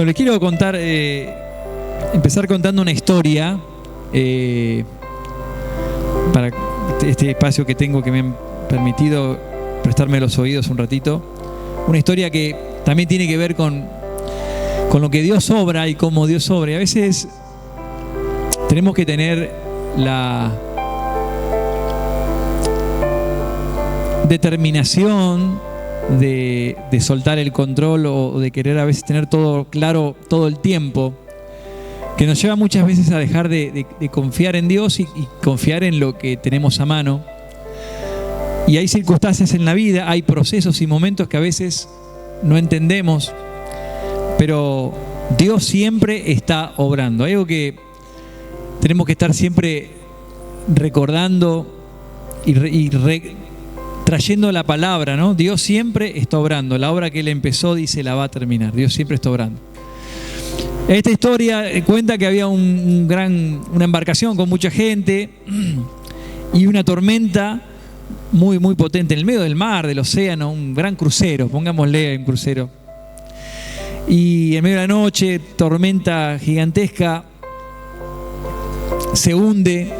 Bueno, les quiero contar, empezar contando una historia para este espacio que tengo, que me han permitido prestarme los oídos un ratito. Una historia que también tiene que ver con lo que Dios obra y cómo Dios obra. Y a veces tenemos que tener la determinación de soltar el control o de querer a veces tener todo claro todo el tiempo, que nos lleva muchas veces a dejar de confiar en Dios y confiar en lo que tenemos a mano. Y hay circunstancias en la vida, hay procesos y momentos que a veces no entendemos, pero Dios siempre está obrando. Hay algo que tenemos que estar siempre recordando y trayendo la palabra, ¿no? Dios siempre está obrando. La obra que Él empezó, dice, la va a terminar. Dios siempre está obrando. Esta historia cuenta que había una embarcación con mucha gente y una tormenta muy, muy potente en el medio del mar, del océano, un gran crucero, pongámosle un crucero. Y en medio de la noche, tormenta gigantesca, se hunde.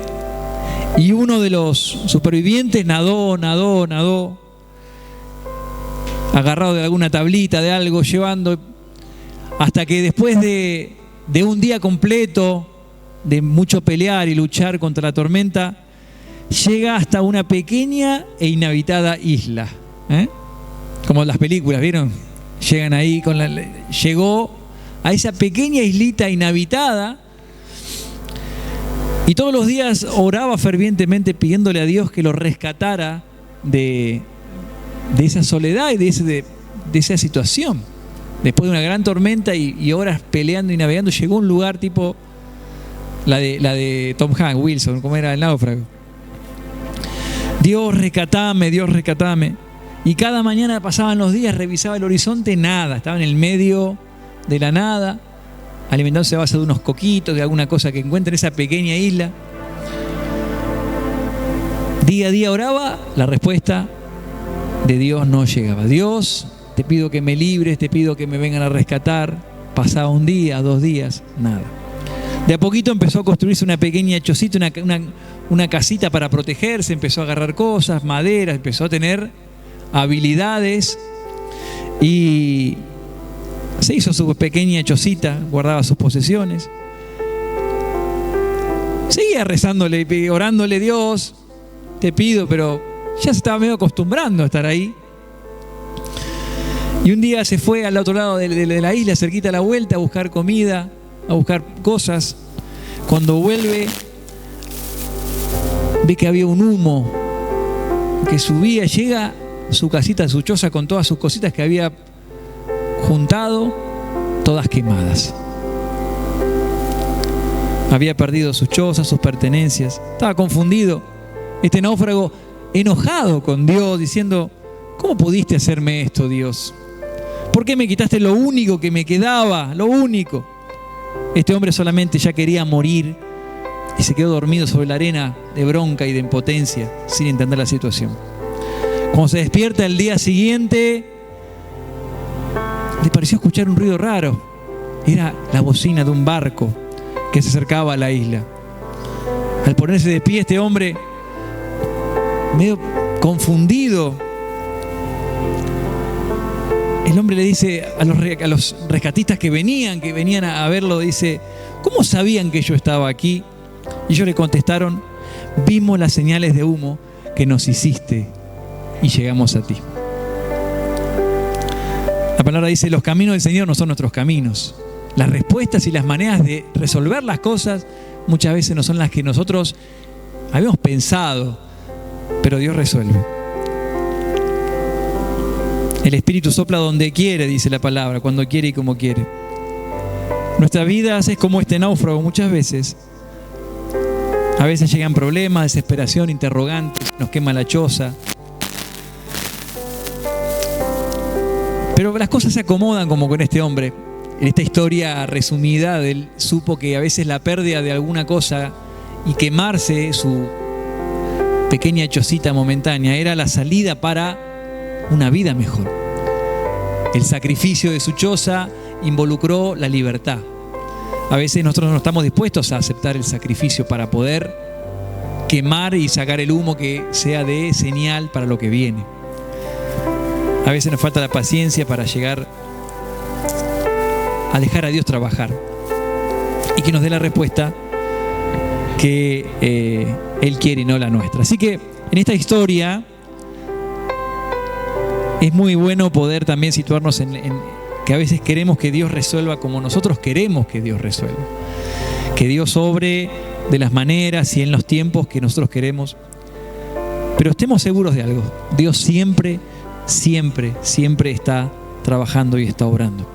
Y uno de los supervivientes nadó, agarrado de alguna tablita, de algo, llevando, hasta que después de un día completo de mucho pelear y luchar contra la tormenta, llega hasta una pequeña e inhabitada isla. Como las películas, ¿vieron? Llegan ahí, llegó a esa pequeña islita inhabitada. Y todos los días oraba fervientemente pidiéndole a Dios que lo rescatara de esa soledad y de esa situación. Después de una gran tormenta y horas peleando y navegando, llegó a un lugar tipo la de Tom Hanks, Wilson, como era el náufrago. Dios, rescatame, Dios, rescatame. Y cada mañana pasaban los días, revisaba el horizonte, nada, estaba en el medio de la nada, alimentándose a base de unos coquitos, de alguna cosa que encuentra en esa pequeña isla. Día a día oraba, la respuesta de Dios no llegaba. Dios, te pido que me libres, te pido que me vengan a rescatar. Pasaba un día, 2 días, nada. De a poquito empezó a construirse una pequeña chocita, una casita para protegerse, empezó a agarrar cosas, madera, empezó a tener habilidades y se hizo su pequeña chocita, guardaba sus posesiones. Seguía rezándole, orándole, Dios, te pido, pero ya se estaba medio acostumbrando a estar ahí. Y un día se fue al otro lado de la isla, cerquita a la vuelta, a buscar comida, a buscar cosas. Cuando vuelve, ve que había un humo que subía, llega a su casita, a su choza, con todas sus cositas que había juntado, todas quemadas. Había perdido sus chozas, sus pertenencias. Estaba confundido. Este náufrago, enojado con Dios, diciendo: ¿cómo pudiste hacerme esto, Dios? ¿Por qué me quitaste lo único que me quedaba? Lo único. Este hombre solamente ya quería morir y se quedó dormido sobre la arena de bronca y de impotencia, sin entender la situación. Cuando se despierta el día siguiente, le pareció escuchar un ruido raro. Era la bocina de un barco que se acercaba a la isla. Al ponerse de pie, este hombre, medio confundido, el hombre le dice a los rescatistas que venían a verlo, dice: ¿cómo sabían que yo estaba aquí? Y ellos le contestaron: vimos las señales de humo que nos hiciste y llegamos a ti. La palabra dice: los caminos del Señor no son nuestros caminos. Las respuestas y las maneras de resolver las cosas muchas veces no son las que nosotros habíamos pensado, pero Dios resuelve. El Espíritu sopla donde quiere, dice la palabra, cuando quiere y como quiere. Nuestra vida es como este náufrago muchas veces. A veces llegan problemas, desesperación, interrogantes, nos quema la choza. Pero las cosas se acomodan como con este hombre. En esta historia resumida, él supo que a veces la pérdida de alguna cosa y quemarse su pequeña chocita momentánea era la salida para una vida mejor. El sacrificio de su choza involucró la libertad. A veces nosotros no estamos dispuestos a aceptar el sacrificio para poder quemar y sacar el humo que sea de señal para lo que viene. A veces nos falta la paciencia para llegar a dejar a Dios trabajar y que nos dé la respuesta que Él quiere y no la nuestra. Así que en esta historia es muy bueno poder también situarnos en que a veces queremos que Dios resuelva como nosotros queremos que Dios resuelva. Que Dios obre de las maneras y en los tiempos que nosotros queremos. Pero estemos seguros de algo. Dios siempre, siempre, siempre está trabajando y está obrando.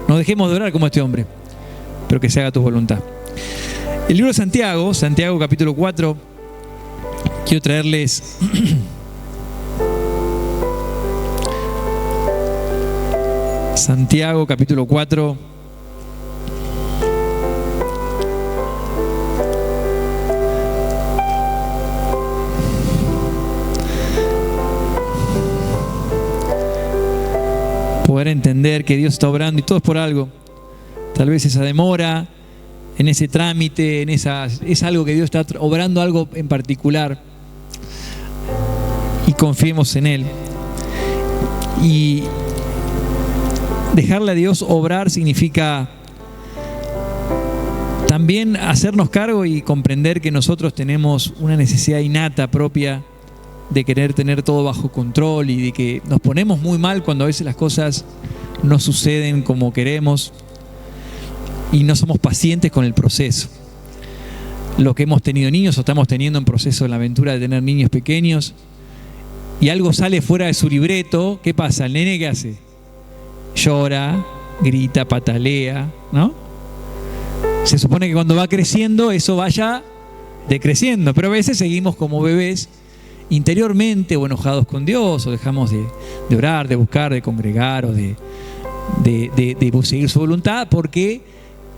No dejemos de orar como este hombre, pero que se haga tu voluntad. El libro de Santiago, Santiago capítulo 4, quiero traerles Santiago capítulo 4. Poder entender que Dios está obrando y todo es por algo. Tal vez esa demora en ese trámite, es algo que Dios está obrando algo en particular. Y confiemos en Él. Y dejarle a Dios obrar significa también hacernos cargo y comprender que nosotros tenemos una necesidad innata propia de querer tener todo bajo control y de que nos ponemos muy mal cuando a veces las cosas no suceden como queremos y no somos pacientes con el proceso. Los que hemos tenido niños o estamos teniendo en proceso la aventura de tener niños pequeños y algo sale fuera de su libreto, ¿qué pasa? El nene, ¿qué hace? Llora, grita, patalea, ¿no? Se supone que cuando va creciendo eso vaya decreciendo, pero a veces seguimos como bebés interiormente o enojados con Dios o dejamos de orar, de buscar, de congregar o de seguir su voluntad porque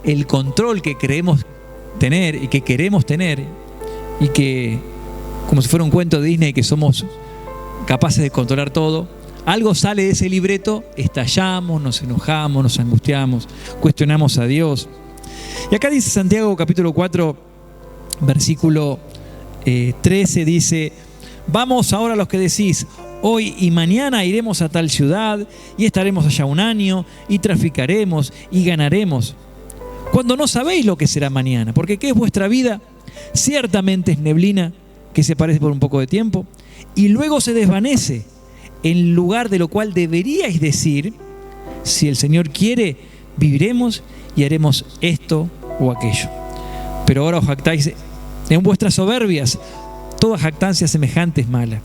el control que creemos tener y que queremos tener y que como si fuera un cuento de Disney que somos capaces de controlar todo, algo sale de ese libreto, estallamos, nos enojamos, nos angustiamos, cuestionamos a Dios. Y acá dice Santiago capítulo 4 versículo 13 dice: vamos ahora los que decís, hoy y mañana iremos a tal ciudad y estaremos allá un año y traficaremos y ganaremos, cuando no sabéis lo que será mañana, porque ¿qué es vuestra vida? Ciertamente es neblina que se aparece por un poco de tiempo y luego se desvanece, en lugar de lo cual deberíais decir, si el Señor quiere, viviremos y haremos esto o aquello. Pero ahora os jactáis en vuestras soberbias. Toda jactancia semejante es mala,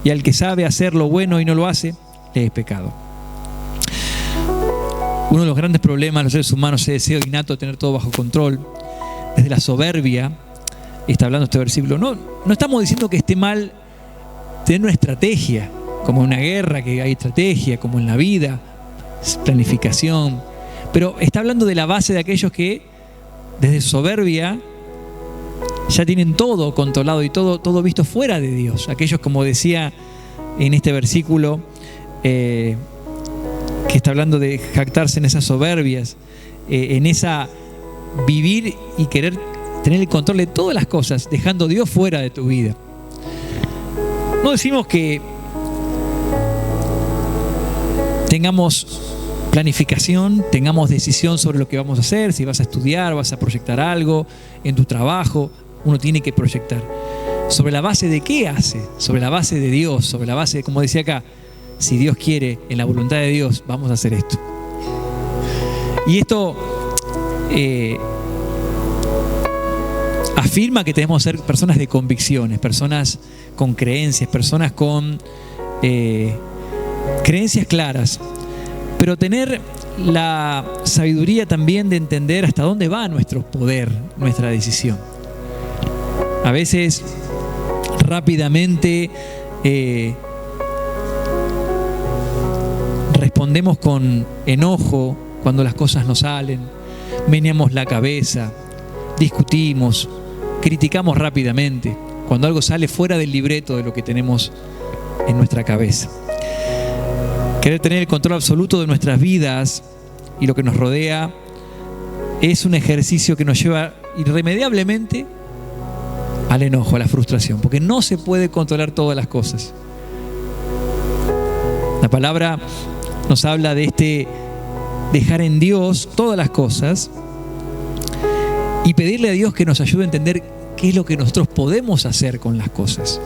y al que sabe hacer lo bueno y no lo hace, le es pecado. Uno de los grandes problemas de los seres humanos es el deseo innato de tener todo bajo control. Desde la soberbia, está hablando este versículo. No estamos diciendo que esté mal tener una estrategia, como en una guerra que hay estrategia, como en la vida, planificación. Pero está hablando de la base de aquellos que desde soberbia ya tienen todo controlado y todo visto fuera de Dios. Aquellos, como decía en este versículo, que está hablando de jactarse en esas soberbias, en esa vivir y querer tener el control de todas las cosas, dejando a Dios fuera de tu vida. No decimos que tengamos planificación, tengamos decisión sobre lo que vamos a hacer, si vas a estudiar, vas a proyectar algo en tu trabajo. Uno tiene que proyectar. ¿Sobre la base de qué hace? Sobre la base de Dios, sobre la base, como decía acá, si Dios quiere, en la voluntad de Dios, vamos a hacer esto. Y esto afirma que tenemos que ser personas de convicciones, personas con creencias, personas con creencias claras, pero tener la sabiduría también de entender hasta dónde va nuestro poder, nuestra decisión. A veces rápidamente respondemos con enojo cuando las cosas no salen, meneamos la cabeza, discutimos, criticamos rápidamente cuando algo sale fuera del libreto de lo que tenemos en nuestra cabeza. Querer tener el control absoluto de nuestras vidas y lo que nos rodea es un ejercicio que nos lleva irremediablemente al enojo, a la frustración, porque no se puede controlar todas las cosas. La palabra nos habla de este dejar en Dios todas las cosas y pedirle a Dios que nos ayude a entender qué es lo que nosotros podemos hacer con las cosas.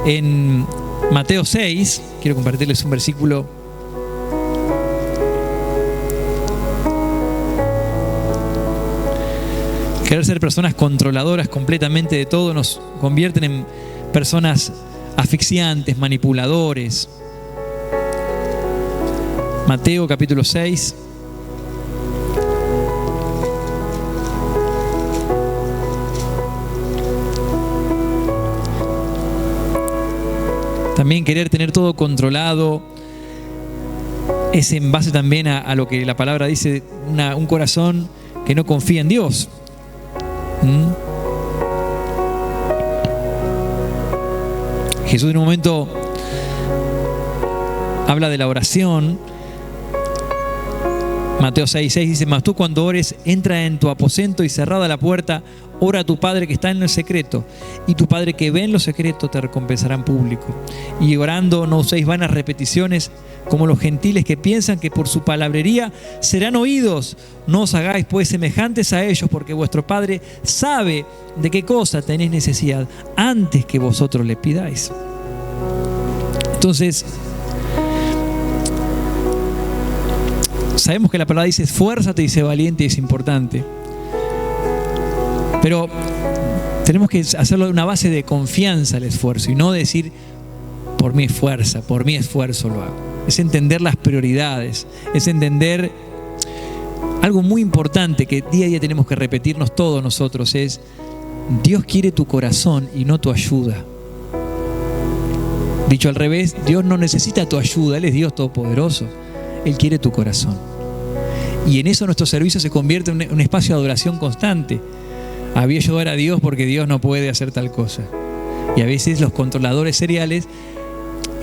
En Mateo 6, quiero compartirles un versículo. Querer ser personas controladoras completamente de todo nos convierten en personas asfixiantes, manipuladores. Mateo capítulo 6. También querer tener todo controlado es en base también a lo que la palabra dice, un corazón que no confía en Dios. Jesús en un momento habla de la oración. Mateo 6:6 dice: mas tú cuando ores, entra en tu aposento y cerrada la puerta, ora a tu Padre que está en el secreto, y tu Padre que ve en lo secreto te recompensará en público. Y orando no uséis vanas repeticiones como los gentiles que piensan que por su palabrería serán oídos. No os hagáis pues semejantes a ellos, porque vuestro Padre sabe de qué cosa tenéis necesidad antes que vosotros le pidáis. Entonces, sabemos que la palabra dice esfuérzate y sé valiente, y es importante. Pero tenemos que hacerlo de una base de confianza el esfuerzo y no decir por mi fuerza, por mi esfuerzo lo hago. Es entender las prioridades, es entender algo muy importante que día a día tenemos que repetirnos todos nosotros, es Dios quiere tu corazón y no tu ayuda. Dicho al revés, Dios no necesita tu ayuda, Él es Dios todopoderoso. Él quiere tu corazón. Y en eso nuestro servicio se convierte en un espacio de adoración constante. Había ayudar a Dios porque Dios no puede hacer tal cosa. Y a veces los controladores seriales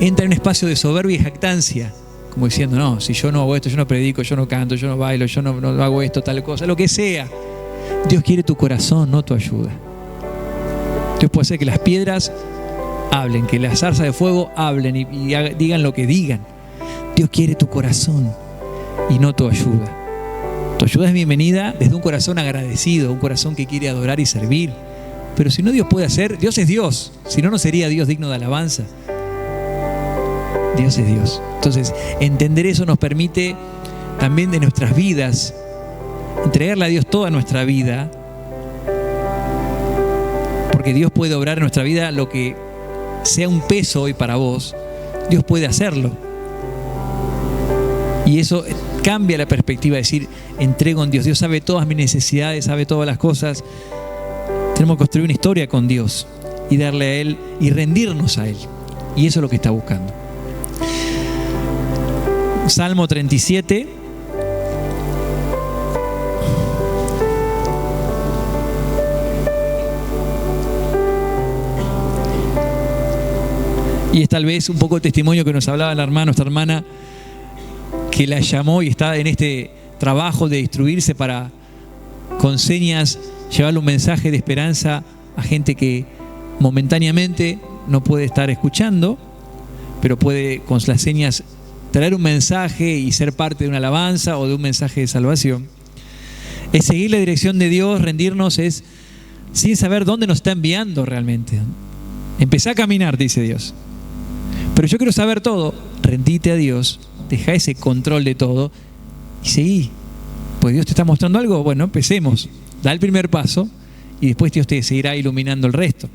entran en un espacio de soberbia y jactancia, como diciendo, no, si yo no hago esto, yo no predico, yo no canto, yo no bailo, yo no hago esto, tal cosa, lo que sea. Dios quiere tu corazón, no tu ayuda. Dios puede hacer que las piedras hablen, que las zarzas de fuego hablen y digan lo que digan. Dios quiere tu corazón y no tu ayuda. Tu ayuda es bienvenida desde un corazón agradecido, un corazón que quiere adorar y servir. Pero si no, Dios puede hacer, Dios es Dios, si no, no sería Dios digno de alabanza. Dios es Dios. Entonces, entender eso nos permite también de nuestras vidas, entregarle a Dios toda nuestra vida, porque Dios puede obrar en nuestra vida lo que sea un peso hoy para vos, Dios puede hacerlo. Y eso cambia la perspectiva de decir, entrego en Dios. Dios sabe todas mis necesidades, sabe todas las cosas. Tenemos que construir una historia con Dios y darle a Él y rendirnos a Él. Y eso es lo que está buscando. Salmo 37. Y es tal vez un poco el testimonio que nos hablaba nuestra hermana, que la llamó y está en este trabajo de instruirse para, con señas, llevarle un mensaje de esperanza a gente que momentáneamente no puede estar escuchando, pero puede con las señas traer un mensaje y ser parte de una alabanza o de un mensaje de salvación. Es seguir la dirección de Dios, rendirnos, es sin saber dónde nos está enviando realmente. Empezá a caminar, dice Dios. Pero yo quiero saber todo. Rendite a Dios, deja ese control de todo y seguí. Pues Dios te está mostrando algo, bueno, empecemos. Da el primer paso y después Dios te seguirá iluminando el resto.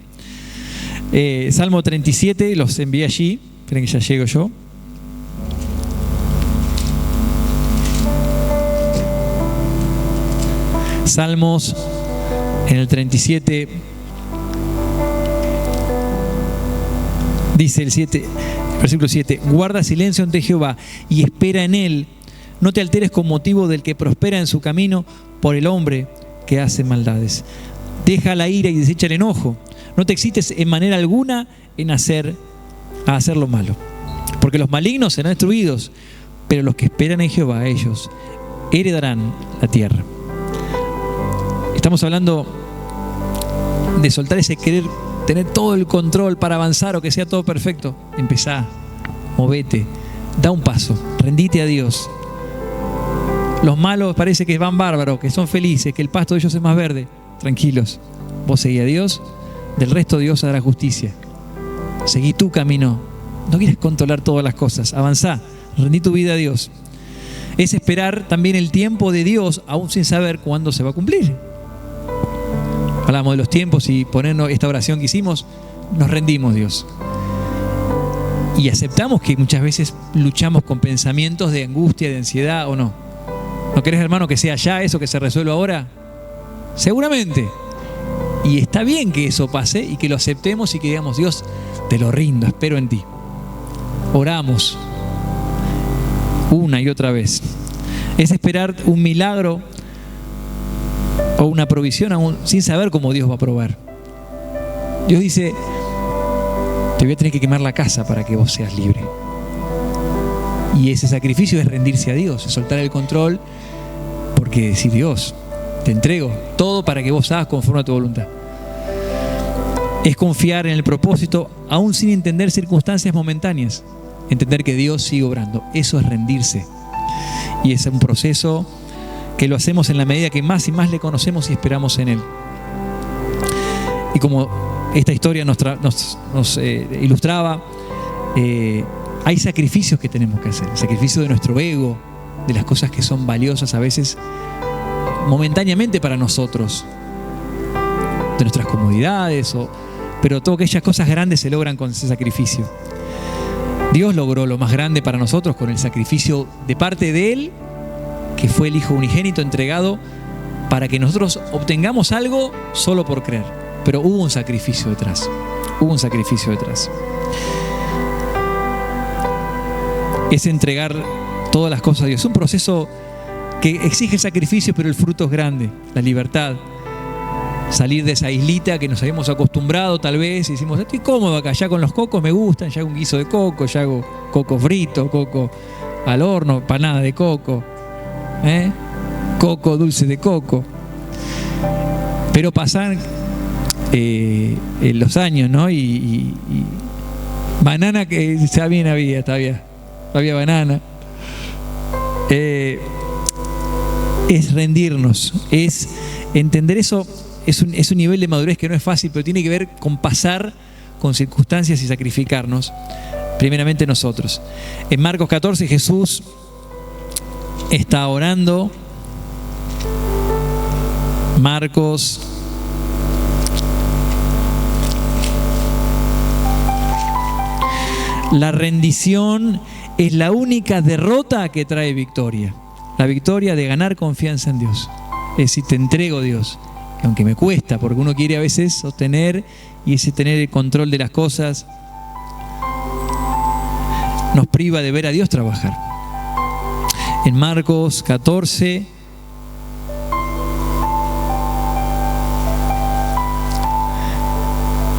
Salmo 37, los envié allí. Esperen que ya llego yo. Salmos en el 37 dice el 7, versículo 7: guarda silencio ante Jehová y espera en Él. No te alteres con motivo del que prospera en su camino, por el hombre que hace maldades. Deja la ira y desecha el enojo. No te excites en manera alguna en hacer lo malo, porque los malignos serán destruidos, pero los que esperan en Jehová, ellos heredarán la tierra. Estamos hablando de soltar ese querer tener todo el control para avanzar o que sea todo perfecto. Empezá, movete, da un paso, rendite a Dios. Los malos parece que van bárbaros, que son felices, que el pasto de ellos es más verde. Tranquilos, vos seguí a Dios, del resto Dios hará justicia. Seguí tu camino, no quieres controlar todas las cosas, avanzá, rendí tu vida a Dios. Es esperar también el tiempo de Dios, aún sin saber cuándo se va a cumplir. Hablamos de los tiempos y ponernos esta oración que hicimos, nos rendimos, Dios. Y aceptamos que muchas veces luchamos con pensamientos de angustia, de ansiedad o no. ¿No querés, hermano, que sea ya eso que se resuelva ahora? Seguramente. Y está bien que eso pase y que lo aceptemos y que digamos, Dios, te lo rindo, espero en ti. Oramos una y otra vez. Es esperar un milagro o una provisión aún sin saber cómo Dios va a proveer. Dios dice, te voy a tener que quemar la casa para que vos seas libre. Y ese sacrificio es rendirse a Dios, es soltar el control, porque decir, Dios, te entrego todo para que vos hagas conforme a tu voluntad. Es confiar en el propósito aún sin entender circunstancias momentáneas. Entender que Dios sigue obrando. Eso es rendirse. Y es un proceso que lo hacemos en la medida que más y más le conocemos y esperamos en Él. Y como esta historia nos ilustraba, hay sacrificios que tenemos que hacer. El sacrificio de nuestro ego, de las cosas que son valiosas a veces momentáneamente para nosotros, de nuestras comodidades, pero todas aquellas cosas grandes se logran con ese sacrificio. Dios logró lo más grande para nosotros con el sacrificio de parte de Él, que fue el Hijo unigénito entregado para que nosotros obtengamos algo solo por creer. Pero hubo un sacrificio detrás. Hubo un sacrificio detrás. Es entregar todas las cosas a Dios. Es un proceso que exige sacrificio, pero el fruto es grande. La libertad. Salir de esa islita que nos habíamos acostumbrado tal vez y decimos, estoy cómodo acá, ya con los cocos me gustan, ya hago un guiso de coco, ya hago coco frito, coco al horno, panada de coco, coco, dulce de coco. Pero pasan los años, ¿no? Y banana que ya bien había banana. Es rendirnos, es entender eso. Es un nivel de madurez que no es fácil, pero tiene que ver con pasar con circunstancias y sacrificarnos, primeramente nosotros. En Marcos 14 Jesús está orando. Marcos la rendición es la única derrota que trae victoria. La victoria de ganar confianza en Dios. Es decir, te entrego, Dios. Aunque me cuesta, porque uno quiere a veces sostener y ese tener el control de las cosas nos priva de ver a Dios trabajar. En Marcos 14,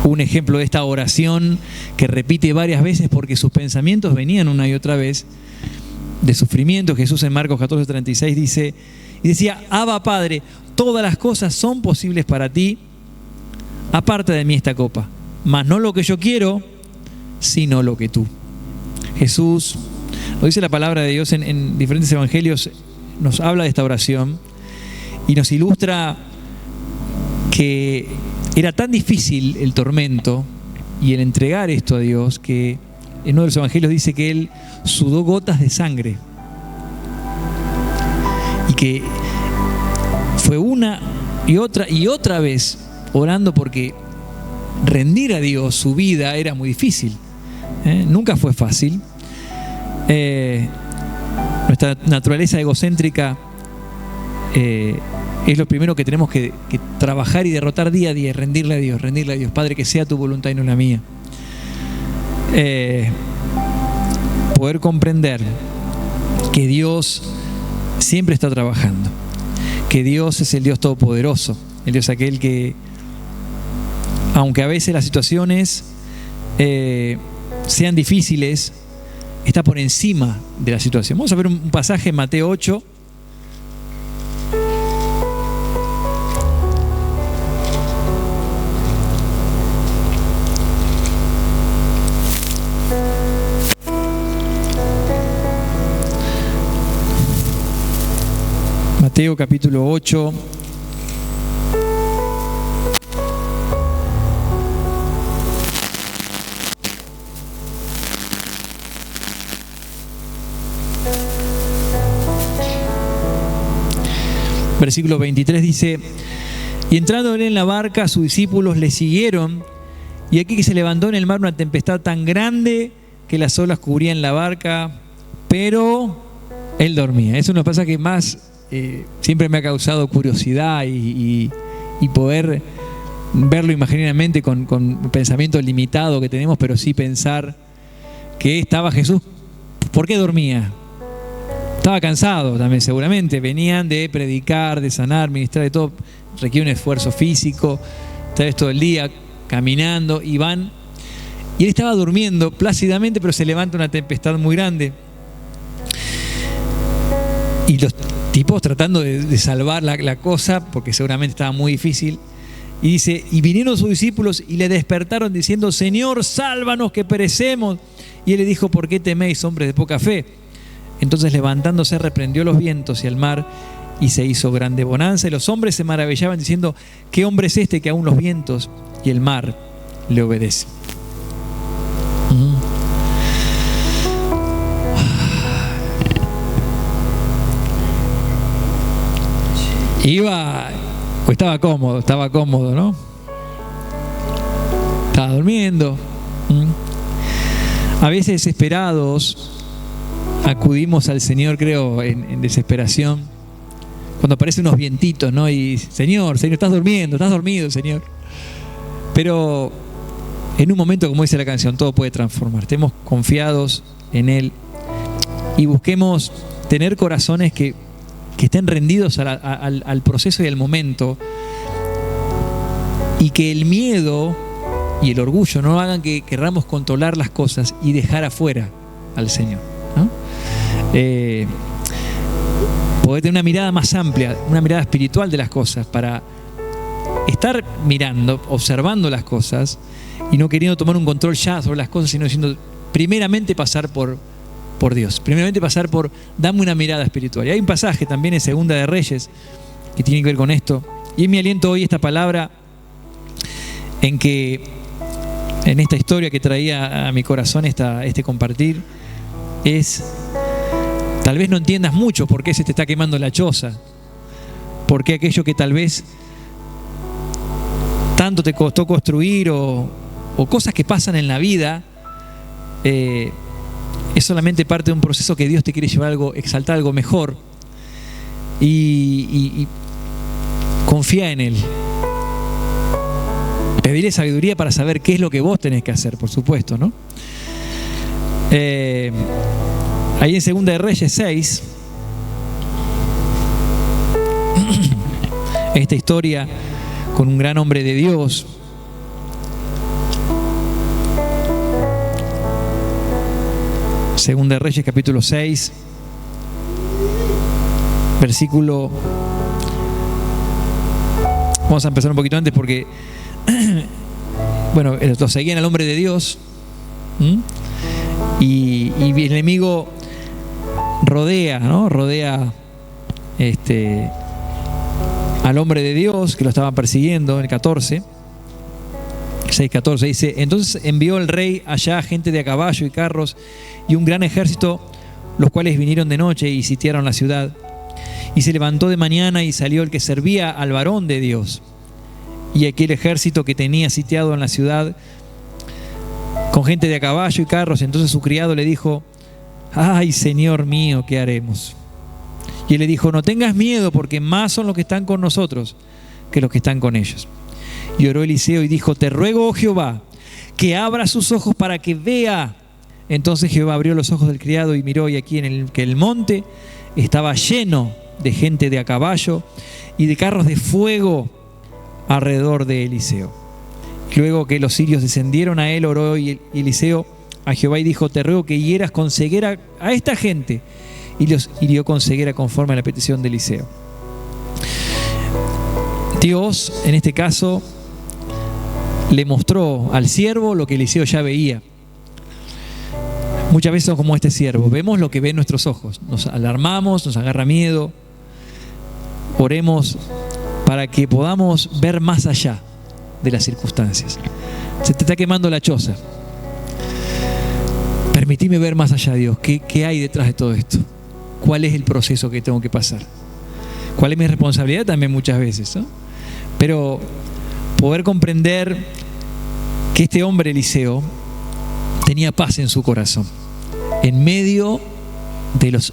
un ejemplo de esta oración que repite varias veces porque sus pensamientos venían una y otra vez de sufrimiento. Jesús en Marcos 14:36 dice, y decía, Abba Padre, todas las cosas son posibles para ti, aparta de mí esta copa, mas no lo que yo quiero, sino lo que tú. Jesús, lo dice la palabra de Dios en diferentes evangelios, nos habla de esta oración y nos ilustra que era tan difícil el tormento y el entregar esto a Dios que en uno de los evangelios dice que Él sudó gotas de sangre y que fue una y otra vez orando porque rendir a Dios su vida era muy difícil. Nunca fue fácil. Nuestra naturaleza egocéntrica es lo primero que tenemos que trabajar y derrotar día a día, rendirle a Dios. Padre, que sea tu voluntad y no la mía. Poder comprender que Dios siempre está trabajando, que Dios es el Dios todopoderoso, el Dios aquel que, aunque a veces las situaciones sean difíciles, está por encima de la situación. Vamos a ver un pasaje en Mateo 8, Mateo capítulo 8. Versículo 23 dice: y entrando él en la barca, sus discípulos le siguieron, y aquí que se levantó en el mar una tempestad tan grande que las olas cubrían la barca, pero él dormía. Es uno de los pasajes que más siempre me ha causado curiosidad y poder verlo imaginariamente con un pensamiento limitado que tenemos, pero sí pensar que estaba Jesús. ¿Por qué dormía? Estaba cansado también seguramente. Venían de predicar, de sanar, ministrar, de todo. Requiere un esfuerzo físico. Tal vez todo el día caminando y van. Y él estaba durmiendo plácidamente, pero se levanta una tempestad muy grande. Y los tipos tratando de salvar la cosa, porque seguramente estaba muy difícil. Y dice: y vinieron sus discípulos y le despertaron diciendo: Señor, sálvanos que perecemos. Y él le dijo: ¿por qué teméis, hombres de poca fe? Entonces levantándose reprendió los vientos y el mar, y se hizo grande bonanza, y los hombres se maravillaban diciendo: ¿qué hombre es este que aún los vientos y el mar le obedecen? Iba, o estaba cómodo, ¿no? Estaba durmiendo. A veces desesperados acudimos al Señor, creo, en desesperación, cuando aparecen unos vientitos, ¿no? Y Señor, estás dormido, Señor. Pero en un momento, como dice la canción, todo puede transformar. Estemos confiados en Él y busquemos tener corazones que estén rendidos al proceso y al momento, y que el miedo y el orgullo no hagan que querramos controlar las cosas y dejar afuera al Señor, ¿no? Poder tener una mirada más amplia, una mirada espiritual de las cosas, para estar mirando, observando las cosas y no queriendo tomar un control ya sobre las cosas, sino diciendo primeramente pasar por Dios, primeramente pasar por dame una mirada espiritual. Y hay un pasaje también en Segunda de Reyes que tiene que ver con esto, y es mi aliento hoy esta palabra, en que en esta historia que traía a mi corazón este compartir, es: tal vez no entiendas mucho por qué se te está quemando la choza, por qué aquello que tal vez tanto te costó construir, o cosas que pasan en la vida, es solamente parte de un proceso que Dios te quiere llevar a algo, exaltar algo mejor, y confía en Él. Pedirle sabiduría para saber qué es lo que vos tenés que hacer, por supuesto, ¿no? Ahí en Segunda de Reyes 6, esta historia con un gran hombre de Dios, Segunda de Reyes capítulo 6, versículo... Vamos a empezar un poquito antes porque bueno, lo seguían al hombre de Dios, y el enemigo rodea, ¿no? Rodea al hombre de Dios, que lo estaban persiguiendo. En el 6:14 dice: entonces envió el rey allá gente de a caballo y carros y un gran ejército, los cuales vinieron de noche y sitiaron la ciudad. Y se levantó de mañana y salió el que servía al varón de Dios, y aquel ejército que tenía sitiado en la ciudad con gente de a caballo y carros. Entonces su criado le dijo: ay, Señor mío, ¿qué haremos? Y él le dijo: no tengas miedo, porque más son los que están con nosotros que los que están con ellos. Y oró Eliseo y dijo: te ruego, oh Jehová, que abra sus ojos para que vea. Entonces Jehová abrió los ojos del criado y miró, y aquí que el monte estaba lleno de gente de a caballo y de carros de fuego alrededor de Eliseo. Luego que los sirios descendieron a él, oró Eliseo a Jehová y dijo: te ruego que hieras con ceguera a esta gente. Y los hirió con ceguera conforme a la petición de Eliseo. Dios, en este caso, le mostró al siervo lo que Eliseo ya veía. Muchas veces somos como este siervo, vemos lo que ven nuestros ojos, nos alarmamos, nos agarra miedo, oremos para que podamos ver más allá de las circunstancias. Se te está quemando la choza. Permitime ver más allá, Dios. ¿Qué hay detrás de todo esto? ¿Cuál es el proceso que tengo que pasar? ¿Cuál es mi responsabilidad también muchas veces, ¿no? Pero poder comprender que este hombre, Eliseo, tenía paz en su corazón, en medio de los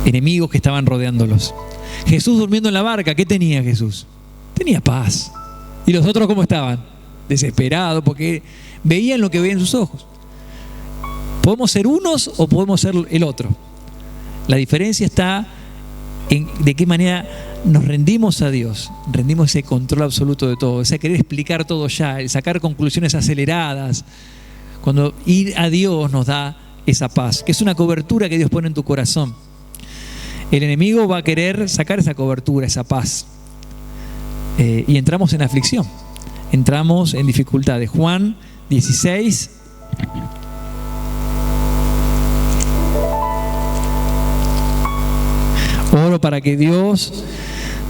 enemigos que estaban rodeándolos. Jesús durmiendo en la barca, ¿qué tenía Jesús? Tenía paz. ¿Y los otros cómo estaban? Desesperados, porque veían lo que veían sus ojos. ¿Podemos ser unos o podemos ser el otro? La diferencia está en de qué manera nos rendimos a Dios, rendimos ese control absoluto de todo, ese querer explicar todo ya, el sacar conclusiones aceleradas. Cuando ir a Dios nos da esa paz, que es una cobertura que Dios pone en tu corazón. El enemigo va a querer sacar esa cobertura, esa paz. Y entramos en aflicción, entramos en dificultades. Juan 16. Oro para que Dios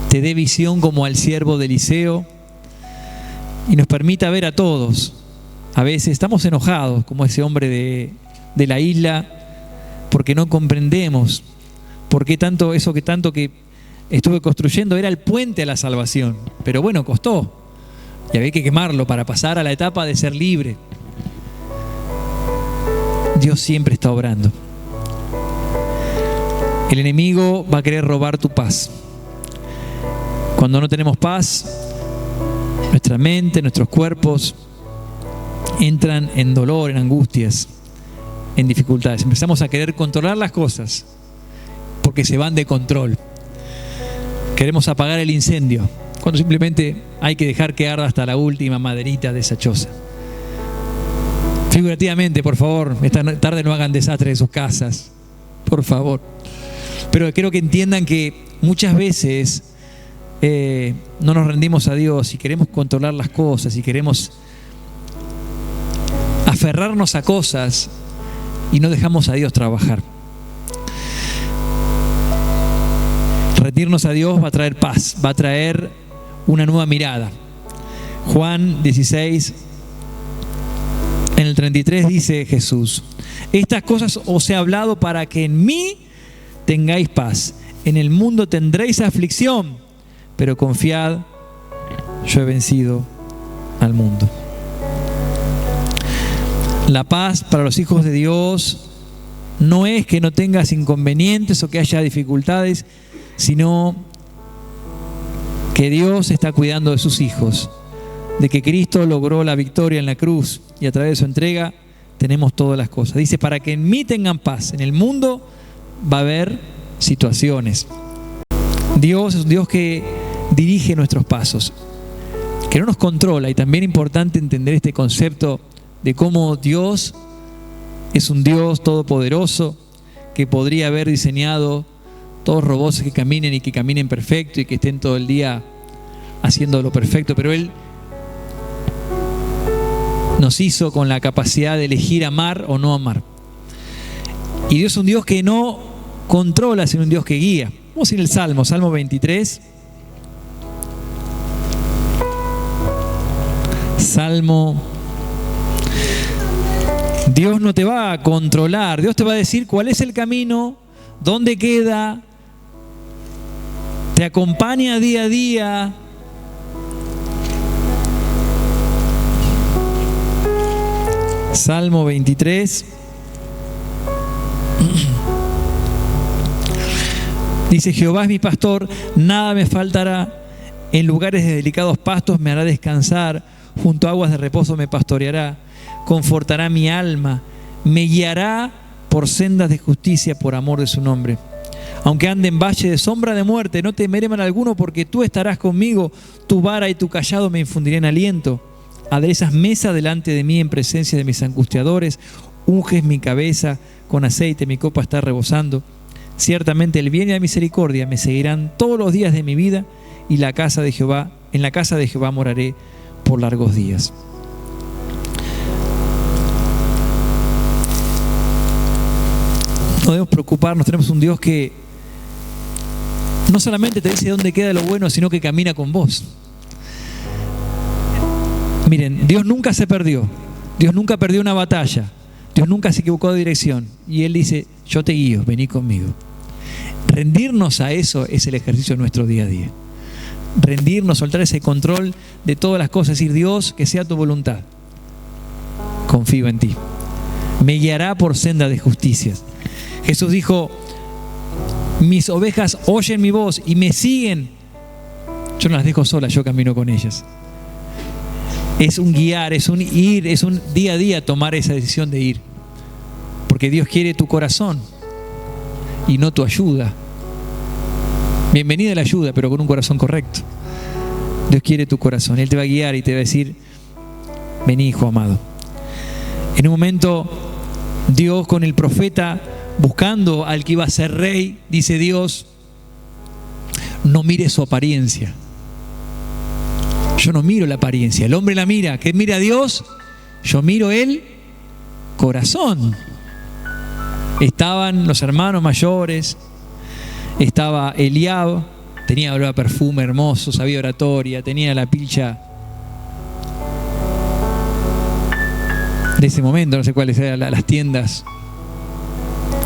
te dé visión como al siervo de Eliseo y nos permita ver a todos. A veces estamos enojados como ese hombre de la isla porque no comprendemos por qué tanto eso que estuve construyendo era el puente a la salvación. Pero bueno, costó y había que quemarlo para pasar a la etapa de ser libre. Dios siempre está obrando. El enemigo va a querer robar tu paz. Cuando no tenemos paz, nuestra mente, nuestros cuerpos entran en dolor, en angustias, en dificultades. Empezamos a querer controlar las cosas porque se van de control. Queremos apagar el incendio cuando simplemente hay que dejar que arda hasta la última maderita de esa choza. Figurativamente, por favor, esta tarde no hagan desastre de sus casas, por favor. Pero quiero que entiendan que muchas veces no nos rendimos a Dios y queremos controlar las cosas y queremos aferrarnos a cosas y no dejamos a Dios trabajar. Rendirnos a Dios va a traer paz, va a traer una nueva mirada. Juan 16, en el 33 dice Jesús: estas cosas os he hablado para que en mí tengáis paz. En el mundo tendréis aflicción, pero confiad, yo he vencido al mundo. La paz para los hijos de Dios no es que no tengas inconvenientes o que haya dificultades, sino que Dios está cuidando de sus hijos, de que Cristo logró la victoria en la cruz y a través de su entrega tenemos todas las cosas. Dice, para que en mí tengan paz. En el mundo va a haber situaciones. Dios es un Dios que dirige nuestros pasos, que no nos controla. Y también es importante entender este concepto de cómo Dios es un Dios todopoderoso que podría haber diseñado todos robots que caminen y que caminen perfecto y que estén todo el día haciendo lo perfecto, pero Él nos hizo con la capacidad de elegir amar o no amar. Y Dios es un Dios que no controla, sino un Dios que guía. Vamos a ir al Salmo 23. Salmo. Dios no te va a controlar, Dios te va a decir cuál es el camino, dónde queda, te acompaña día a día. Salmo 23. Dice, Jehová es mi pastor, nada me faltará. En lugares de delicados pastos me hará descansar, junto a aguas de reposo me pastoreará. Confortará mi alma, me guiará por sendas de justicia por amor de su nombre. Aunque ande en valle de sombra de muerte, no temeré mal alguno, porque tú estarás conmigo, tu vara y tu cayado me infundirán aliento. Aderezas mesa delante de mí en presencia de mis angustiadores, unges mi cabeza con aceite, mi copa está rebosando. Ciertamente el bien y la misericordia me seguirán todos los días de mi vida, y en la casa de Jehová moraré por largos días. No debemos preocuparnos, tenemos un Dios que no solamente te dice dónde queda lo bueno, sino que camina con vos. Miren, Dios nunca se perdió. Dios nunca perdió una batalla. Dios nunca se equivocó de dirección. Y Él dice, yo te guío, vení conmigo. Rendirnos a eso es el ejercicio de nuestro día a día. Rendirnos, soltar ese control de todas las cosas. Decir, Dios, que sea tu voluntad. Confío en ti. Me guiará por senda de justicia. Jesús dijo, mis ovejas oyen mi voz y me siguen. Yo no las dejo solas, yo camino con ellas. Es un guiar, es un ir, es un día a día tomar esa decisión de ir. Porque Dios quiere tu corazón y no tu ayuda. Bienvenida la ayuda, pero con un corazón correcto. Dios quiere tu corazón. Él te va a guiar y te va a decir, vení, hijo amado. En un momento, Dios con el profeta, buscando al que iba a ser rey, dice Dios, no mire su apariencia. Yo no miro la apariencia, el hombre la mira. ¿Qué mira a Dios? Yo miro el corazón. Estaban los hermanos mayores, estaba Eliab, tenía olor a perfume hermoso, sabía oratoria, tenía la pilcha de ese momento, no sé cuáles eran las tiendas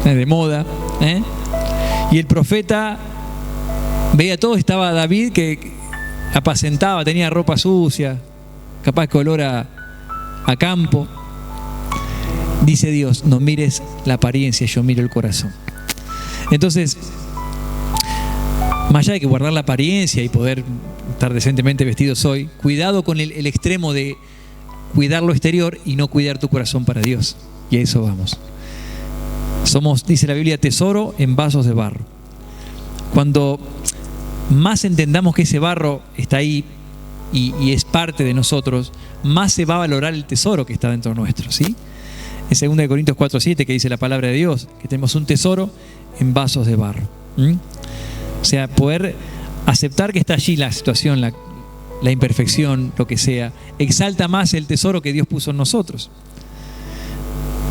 de moda, y el profeta veía todo. Estaba David que apacentaba, tenía ropa sucia, capaz que olor a campo. Dice Dios, no mires la apariencia, yo miro el corazón. Entonces, más allá de que guardar la apariencia y poder estar decentemente vestidos hoy, cuidado con el extremo de cuidar lo exterior y no cuidar tu corazón para Dios. Y a eso vamos. Somos, dice la Biblia, tesoro en vasos de barro. Cuando más entendamos que ese barro está ahí y es parte de nosotros, más se va a valorar el tesoro que está dentro nuestro, ¿sí? En 2 Corintios 4:7, que dice la palabra de Dios, que tenemos un tesoro en vasos de barro. O sea, poder aceptar que está allí la situación, la imperfección, lo que sea, exalta más el tesoro que Dios puso en nosotros.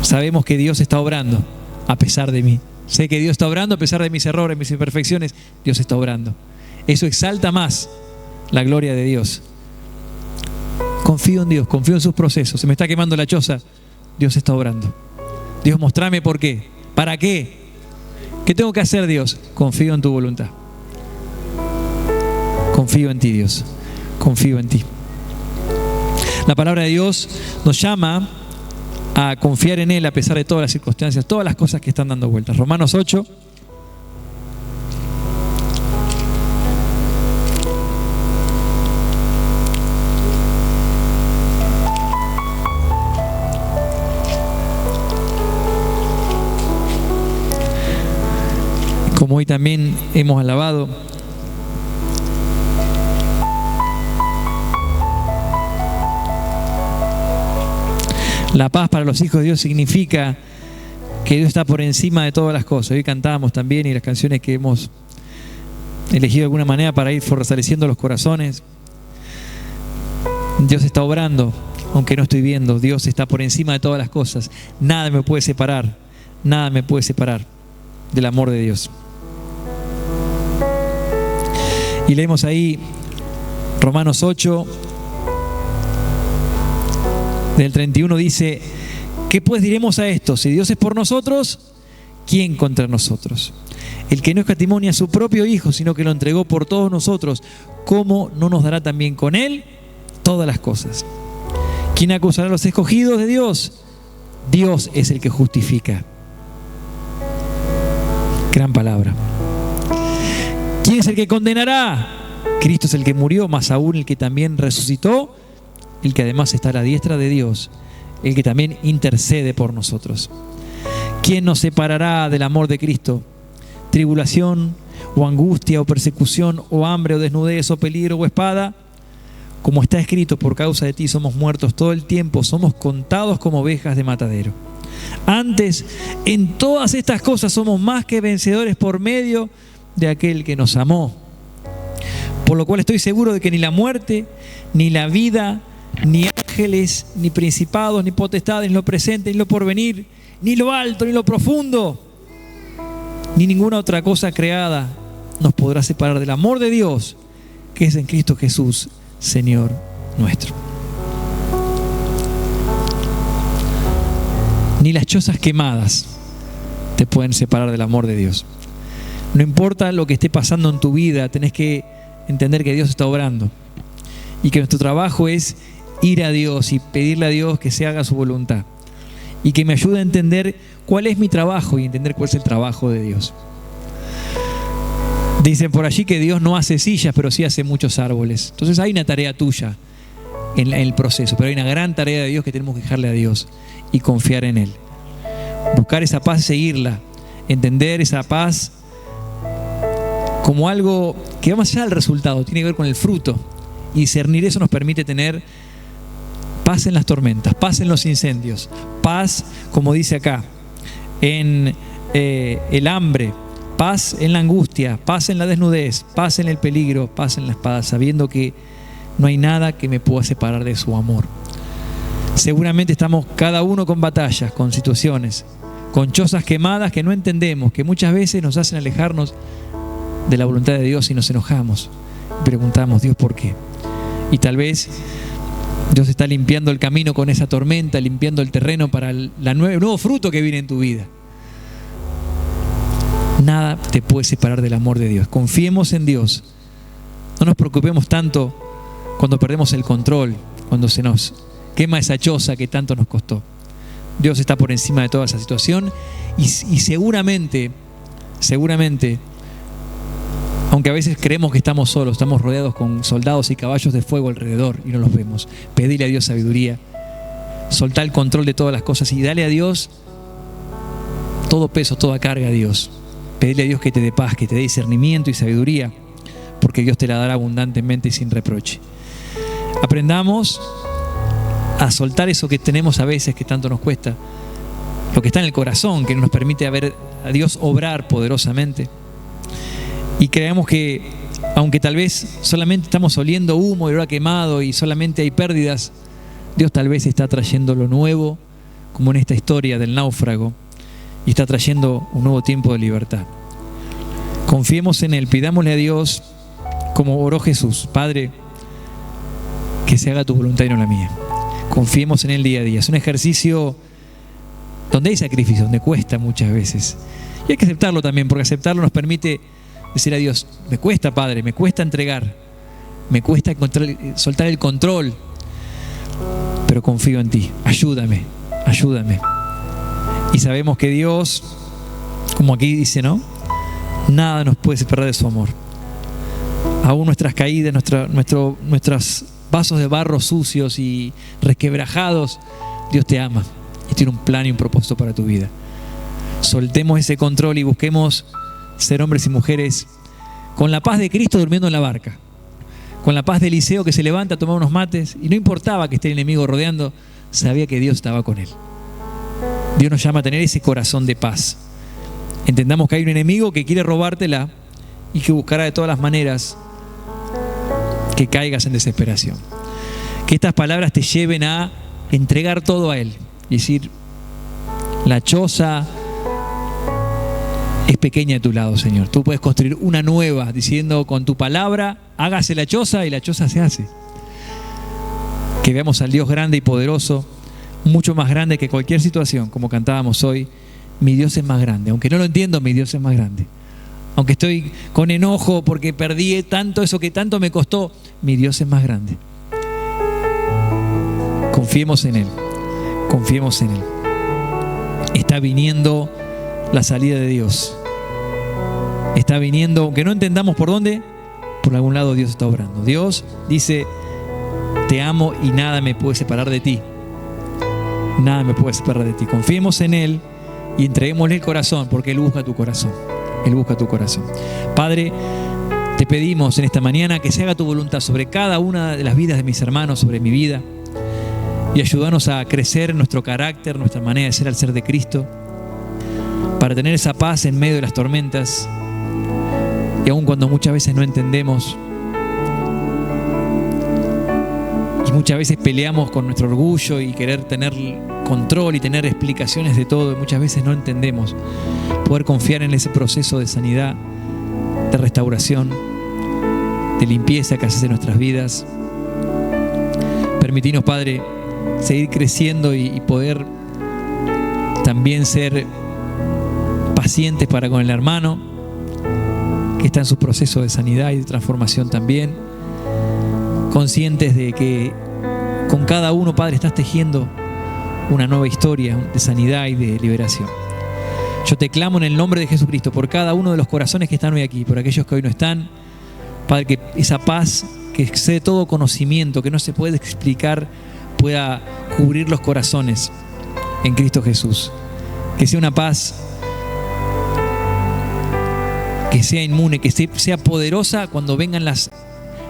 Sabemos que Dios está obrando a pesar de mí. Sé que Dios está obrando a pesar de mis errores, mis imperfecciones. Dios está obrando. Eso exalta más la gloria de Dios. Confío en Dios, confío en sus procesos. Se me está quemando la choza. Dios está obrando. Dios, mostrame por qué. ¿Para qué? ¿Qué tengo que hacer, Dios? Confío en tu voluntad. Confío en ti, Dios. Confío en ti. La palabra de Dios nos llama a confiar en Él a pesar de todas las circunstancias, todas las cosas que están dando vueltas. Romanos 8. Como hoy también hemos alabado, la paz para los hijos de Dios significa que Dios está por encima de todas las cosas. Hoy cantábamos también, y las canciones que hemos elegido de alguna manera para ir fortaleciendo los corazones. Dios está obrando, aunque no estoy viendo. Dios está por encima de todas las cosas. Nada me puede separar, nada me puede separar del amor de Dios. Y leemos ahí Romanos 8, del 31, dice: ¿qué pues diremos a esto? Si Dios es por nosotros, ¿quién contra nosotros? El que no escatimó ni a su propio Hijo, sino que lo entregó por todos nosotros, ¿cómo no nos dará también con Él todas las cosas? ¿Quién acusará a los escogidos de Dios? Dios es el que justifica. Gran palabra. ¿Quién es el que condenará? Cristo es el que murió, más aún el que también resucitó, el que además está a la diestra de Dios, el que también intercede por nosotros. ¿Quién nos separará del amor de Cristo? ¿Tribulación, o angustia, o persecución, o hambre, o desnudez, o peligro, o espada? Como está escrito, por causa de ti somos muertos todo el tiempo, somos contados como ovejas de matadero. Antes, en todas estas cosas somos más que vencedores por medio de aquel que nos amó. Por lo cual estoy seguro de que ni la muerte, ni la vida, ni ángeles, ni principados, ni potestades, ni lo presente, ni lo porvenir, ni lo alto, ni lo profundo, ni ninguna otra cosa creada nos podrá separar del amor de Dios que es en Cristo Jesús, Señor nuestro. Ni las chozas quemadas te pueden separar del amor de Dios. No importa lo que esté pasando en tu vida, tenés que entender que Dios está obrando y que nuestro trabajo es ir a Dios y pedirle a Dios que se haga su voluntad y que me ayude a entender cuál es mi trabajo y entender cuál es el trabajo de Dios. Dicen por allí que Dios no hace sillas, pero sí hace muchos árboles. Entonces hay una tarea tuya en el proceso, pero hay una gran tarea de Dios que tenemos que dejarle a Dios y confiar en Él. Buscar esa paz, seguirla, entender esa paz como algo que va más allá del resultado, tiene que ver con el fruto. Y discernir eso nos permite tener paz en las tormentas, paz en los incendios, paz, como dice acá, en el hambre, paz en la angustia, paz en la desnudez, paz en el peligro, paz en la espada, sabiendo que no hay nada que me pueda separar de su amor. Seguramente estamos cada uno con batallas, con situaciones, con chozas quemadas que no entendemos, que muchas veces nos hacen alejarnos de la voluntad de Dios y nos enojamos. Preguntamos, Dios, ¿por qué? Y tal vez Dios está limpiando el camino con esa tormenta, limpiando el terreno para el nuevo fruto que viene en tu vida. Nada te puede separar del amor de Dios. Confiemos en Dios. No nos preocupemos tanto cuando perdemos el control, cuando se nos quema esa choza que tanto nos costó. Dios está por encima de toda esa situación y seguramente, aunque a veces creemos que estamos solos, estamos rodeados con soldados y caballos de fuego alrededor y no los vemos. Pedile a Dios sabiduría, soltá el control de todas las cosas y dale a Dios todo peso, toda carga a Dios. Pedile a Dios que te dé paz, que te dé discernimiento y sabiduría, porque Dios te la dará abundantemente y sin reproche. Aprendamos a soltar eso que tenemos a veces que tanto nos cuesta, lo que está en el corazón, que no nos permite ver a Dios obrar poderosamente. Y creemos que, aunque tal vez solamente estamos oliendo humo y olor a quemado y solamente hay pérdidas, Dios tal vez está trayendo lo nuevo, como en esta historia del náufrago, y está trayendo un nuevo tiempo de libertad. Confiemos en Él, pidámosle a Dios, como oró Jesús: Padre, que se haga tu voluntad y no la mía. Confiemos en Él día a día. Es un ejercicio donde hay sacrificio, donde cuesta muchas veces. Y hay que aceptarlo también, porque aceptarlo nos permite decir a Dios: me cuesta, Padre, me cuesta entregar, me cuesta soltar el control, pero confío en ti, ayúdame. Y sabemos que Dios, como aquí dice, ¿no? Nada nos puede separar de su amor. Aún nuestras caídas, nuestros vasos de barro sucios y resquebrajados, Dios te ama y tiene un plan y un propósito para tu vida. Soltemos ese control y busquemos ser hombres y mujeres con la paz de Cristo durmiendo en la barca, con la paz de Eliseo que se levanta a tomar unos mates y no importaba que esté el enemigo rodeando, sabía que Dios estaba con él. Dios nos llama a tener ese corazón de paz. Entendamos que hay un enemigo que quiere robártela y que buscará de todas las maneras que caigas en desesperación. Que estas palabras te lleven a entregar todo a Él y decir: la choza es pequeña de tu lado, Señor. Tú puedes construir una nueva diciendo con tu palabra: hágase la choza, y la choza se hace. Que veamos al Dios grande y poderoso, mucho más grande que cualquier situación, como cantábamos hoy. Mi Dios es más grande. Aunque no lo entiendo, mi Dios es más grande. Aunque estoy con enojo porque perdí tanto, eso que tanto me costó, mi Dios es más grande. Confiemos en Él. Confiemos en Él. Está viniendo la salida de Dios. Está viniendo, aunque no entendamos por dónde, por algún lado Dios está obrando. Dios dice: te amo y nada me puede separar de ti. Nada me puede separar de ti. Confiemos en Él y entreguémosle el corazón, porque Él busca tu corazón. Él busca tu corazón. Padre, te pedimos en esta mañana que se haga tu voluntad sobre cada una de las vidas de mis hermanos, sobre mi vida, y ayúdanos a crecer en nuestro carácter, nuestra manera de ser al ser de Cristo, para tener esa paz en medio de las tormentas, y aun cuando muchas veces no entendemos y muchas veces peleamos con nuestro orgullo y querer tener control y tener explicaciones de todo, y muchas veces no entendemos, poder confiar en ese proceso de sanidad, de restauración, de limpieza que haces en nuestras vidas. Permitinos, Padre, seguir creciendo y poder también ser pacientes para con el hermano que está en su proceso de sanidad y de transformación también. Conscientes de que con cada uno, Padre, estás tejiendo una nueva historia de sanidad y de liberación. Yo te clamo en el nombre de Jesucristo por cada uno de los corazones que están hoy aquí, por aquellos que hoy no están. Padre, que esa paz que excede todo conocimiento, que no se puede explicar, pueda cubrir los corazones en Cristo Jesús. Que sea una paz que sea inmune, que sea poderosa cuando vengan las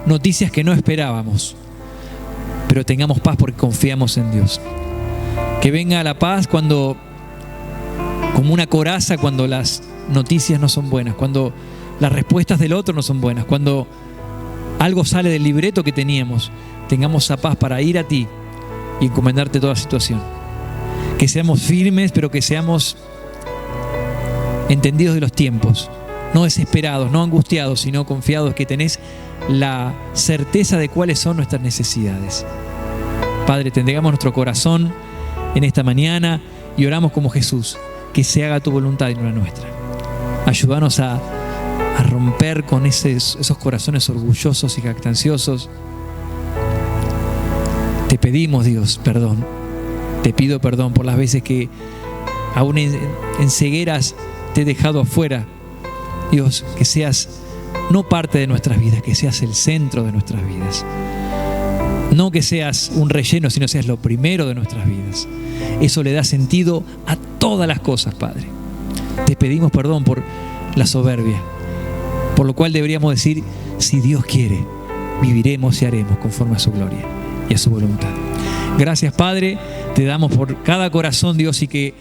noticias que no esperábamos, pero tengamos paz porque confiamos en Dios. Que venga la paz cuando, como una coraza, cuando las noticias no son buenas, cuando las respuestas del otro no son buenas, cuando algo sale del libreto que teníamos, tengamos esa paz para ir a ti y encomendarte toda situación. Que seamos firmes, pero que seamos entendidos de los tiempos, no desesperados, no angustiados, sino confiados, que tenés la certeza de cuáles son nuestras necesidades. Padre, te entregamos nuestro corazón en esta mañana y oramos como Jesús, que se haga tu voluntad y no la nuestra. Ayúdanos a romper con esos corazones orgullosos y jactanciosos. Te pedimos, Dios, perdón. Te pido perdón por las veces que aún en cegueras te he dejado afuera. Dios, que seas no parte de nuestras vidas, que seas el centro de nuestras vidas. No que seas un relleno, sino seas lo primero de nuestras vidas. Eso le da sentido a todas las cosas, Padre. Te pedimos perdón por la soberbia, por lo cual deberíamos decir, si Dios quiere, viviremos y haremos conforme a su gloria y a su voluntad. Gracias, Padre, te damos por cada corazón, Dios, y que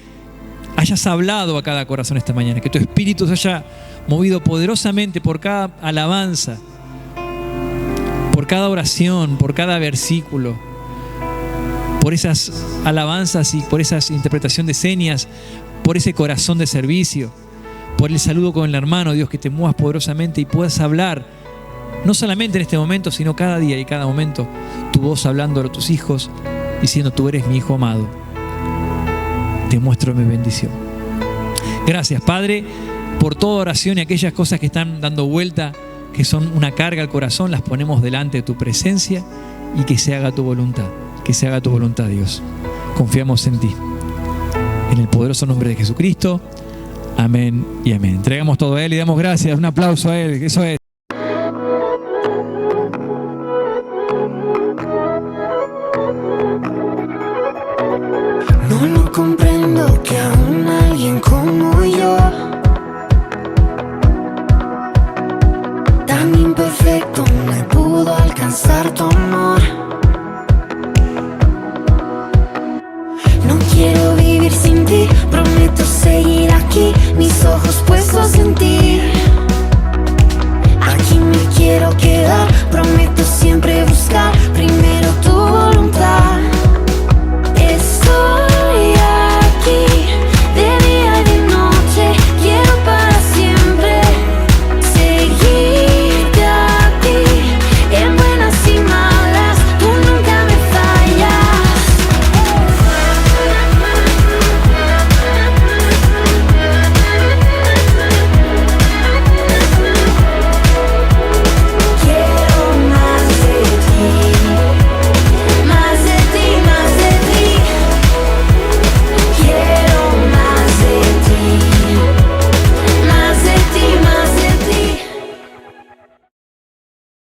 hayas hablado a cada corazón esta mañana, que tu Espíritu se haya movido poderosamente por cada alabanza, por cada oración, por cada versículo, por esas alabanzas y por esa interpretación de señas, por ese corazón de servicio, por el saludo con el hermano, Dios, que te muevas poderosamente y puedas hablar, no solamente en este momento, sino cada día y cada momento, tu voz hablando a tus hijos, diciendo, tú eres mi hijo amado, te muestro mi bendición. Gracias, Padre, por toda oración y aquellas cosas que están dando vuelta, que son una carga al corazón, las ponemos delante de tu presencia y que se haga tu voluntad, Dios. Confiamos en ti. En el poderoso nombre de Jesucristo. Amén y amén. Entregamos todo a Él y damos gracias. Un aplauso a Él. Eso es. No lo comprendo que aún alguien como yo, tan imperfecto,